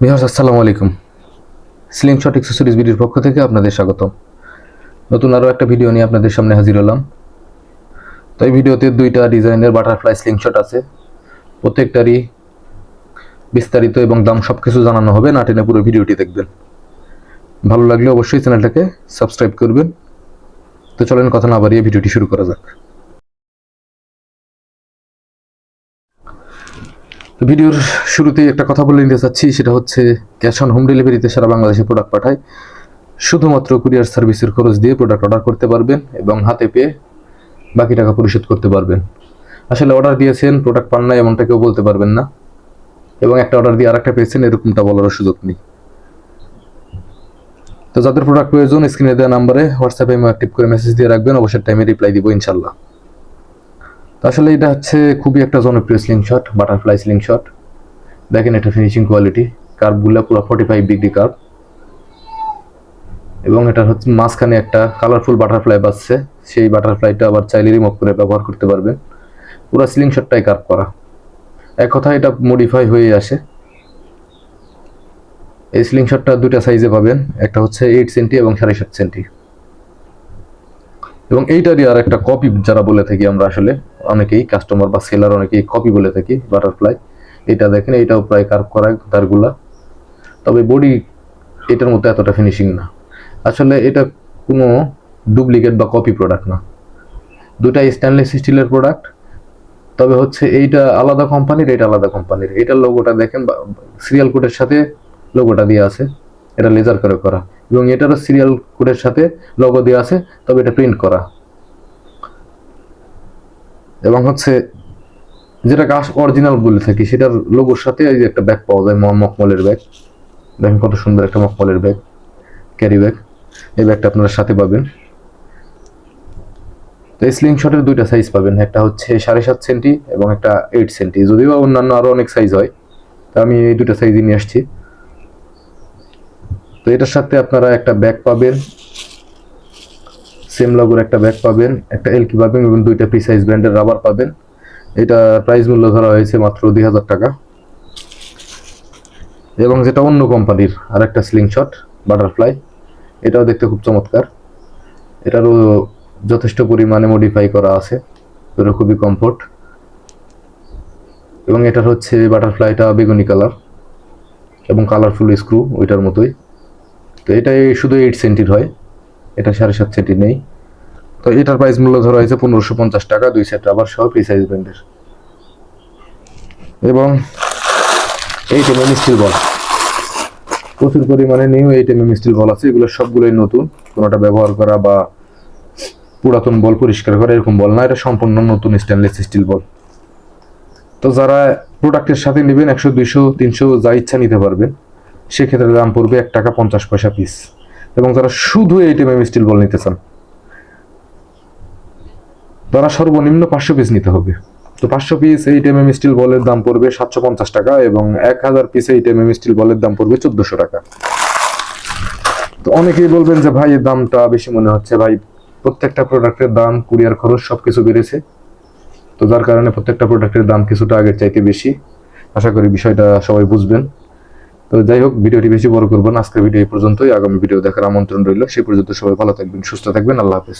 Viewers আসসালামু আলাইকুম। Slingshot accessories ভিডিওর পক্ষ থেকে আপনাদের স্বাগতম। নতুন আরও একটা ভিডিও নিয়ে আপনাদের সামনে হাজির হলাম। তো এই ভিডিওতে দুইটা ডিজাইনের বাটারফ্লাই স্লিংশট আছে। প্রত্যেকটারই বিস্তারিত এবং দাম সব কিছু জানানো হবে, না টেনে পুরো ভিডিওটি দেখবেন। ভালো লাগলে অবশ্যই চ্যানেলটাকে সাবস্ক্রাইব করবেন। তো চলেন কথা না বাড়িয়ে ভিডিওটি শুরু করা যাক। তো ভিডিওর শুরুতেই একটা কথা বলে নিতে চাচ্ছি, সেটা হচ্ছে ক্যাশ অন হোম ডেলিভারিতে সারা বাংলাদেশে প্রোডাক্ট পাঠায়। শুধুমাত্র কুরিয়ার সার্ভিসের খরচ দিয়ে প্রোডাক্ট অর্ডার করতে পারবেন এবং হাতে পেয়ে বাকি টাকা পরিশোধ করতে পারবেন। আসলে অর্ডার দিয়েছেন, প্রোডাক্ট পান না এমনটা কেউ বলতে পারবেন না, এবং একটা অর্ডার দিয়ে আরেকটা পেয়েছেন এরকমটা বলারও সুযোগ নেই। তো যাদের প্রোডাক্ট প্রয়োজন স্ক্রিনে দেওয়া নাম্বারে হোয়াটসঅ্যাপে অ্যাক্টিভ করে মেসেজ দিয়ে রাখবেন, অবশ্যই টাইমে রিপ্লাই দিব ইনশাল্লাহ। তো আসলে এটা হচ্ছে খুবই একটা জনপ্রিয় স্লিংশট, বাটারফ্লাই স্লিংশট। দেখেন এটা ফিনিশিং কোয়ালিটি, কার্ভগুলো পুরো 45 ডিগ্রি কার্ভ, এবং এটা হচ্ছে মাঝখানে একটা কালারফুল বাটারফ্লাই বাজছে। সেই বাটারফ্লাইটা আবার চাইলে রিমুভ করে ব্যবহার করতে পারবেন। পুরো স্লিংশটটাই কার্ভ করা, এক কথা এটা মডিফাই হয়ে আসে। এই স্লিংশটটা দুইটা সাইজে পাবেন, একটা হচ্ছে 8 সেন্টি এবং 7.5 সেন্টি। এবং এইটারই আর একটা কপি যারা বলে থাকি আমরা, আসলে অনেকেই কাস্টমার বা সেলার অনেকেই কপি বলে থাকি বাটারফ্লাই। এটা দেখেন, এইটাও প্রায় কার্ভ করা তারগুলা, তবে বডি এটার মধ্যে এতটা ফিনিশিং না। আসলে এটা কোনো ডুপ্লিকেট বা কপি প্রোডাক্ট না, দুটাই স্টেনলেস স্টিলের প্রোডাক্ট। তবে হচ্ছে এইটা আলাদা কোম্পানির, এটা আলাদা কোম্পানির। এটার লোগোটা দেখেন সিরিয়াল কোডের সাথে লোগোটা দিয়ে আছে, এটা লেজার করে করা, এবং এটারও সিরিয়াল কোডের সাথে লোগো দেওয়া আছে, তবে এটা প্রিন্ট করা। এবং হচ্ছে যেটা অরিজিনাল বলে থাকি সেটার লোগোর সাথে এই যে একটা ব্যাগ পাওয়া যায়, মখমলের ব্যাগ। দেখেন কত সুন্দর একটা মখমলের ব্যাগ, ক্যারি ব্যাগ। এই ব্যাগটা আপনারা সাথে পাবেন। তো এই স্লিংশটের দুইটা সাইজ পাবেন, একটা হচ্ছে 7.5 সেন্টি এবং একটা 8 সেন্টি, যদিও অন্যান্য আরো অনেক সাইজ হয়, তো আমি এই দুটা সাইজই নিয়ে আসছি। তো এটার সাথে আপনারা একটা ব্যাগ পাবেন, সেম লগোর একটা ব্যাগ পাবেন, একটা এলকি পাবেন, এবং দুইটা প্রিসাইজ ব্র্যান্ডের রাবার পাবেন। এটা প্রাইস মূল্য ধরা হয়েছে মাত্র 2000 টাকা। এবং যেটা অন্য কোম্পানির আর একটা স্লিংশট বাটারফ্লাই, এটাও দেখতে খুব চমৎকার। এটারও যথেষ্ট পরিমাণে মডিফাই করা আছে, এটা খুবই কমফোর্ট। এবং এটার হচ্ছে বাটারফ্লাইটা বেগুনি কালার এবং কালারফুল স্ক্রু ওইটার মতোই। তো এটাই শুধু 8 সেন্টির হয়, এটা 7.5 সেন্টি নেই। তো এটার প্রাইস মূল্য ধরা হয়েছে 1550 টাকা, 2 সেট রাবার সহ প্রিসাইজ ব্র্যান্ডের। এবং 8mm স্টিল বল, প্রচুর পরিমাণে নিউ 8mm স্টিল বল আছে। এগুলো সবগুলোই নতুন, কোনোটা ব্যবহার করা বা পুরাতন বল পরিষ্কার করা এরকম বল না, এটা সম্পূর্ণ নতুন স্টেনলেস স্টিল বল। তো যারা প্রোডাক্টের সাথে নেবেন 100, 200, 300 যা ইচ্ছা নিতে পারবেন, সেক্ষেত্রে দাম পড়বে 1 টাকা 50 পয়সা পিস। এবং যারা শুধু 8mm স্টিল বল নিতে চান, তারা সর্বনিম্ন 500 পিস নিতে হবে। তো 500 পিস 8mm স্টিল বলের দাম পড়বে 750 টাকা, এবং 1000 পিস 8mm স্টিল বলের দাম পড়বে 1400 টাকা। তো অনেকেই বলবেন যে ভাই দামটা বেশি মনে হচ্ছে। ভাই, প্রত্যেকটা প্রোডাক্টের দাম, কুরিয়ার খরচ সবকিছু বেড়েছে, তো যার কারণে প্রত্যেকটা প্রোডাক্টের দাম কিছুটা আগের চাইতে বেশি। আশা করি বিষয়টা সবাই বুঝবেন। তো যাই হোক, ভিডিওটি বেশি বড় করবো না, আজকের ভিডিও এই পর্যন্তই। আগামী ভিডিও দেখার আমন্ত্রণ রইল। সেই পর্যন্ত সবাই ভালো থাকবেন, সুস্থ থাকবেন। আল্লাহ হাফেজ।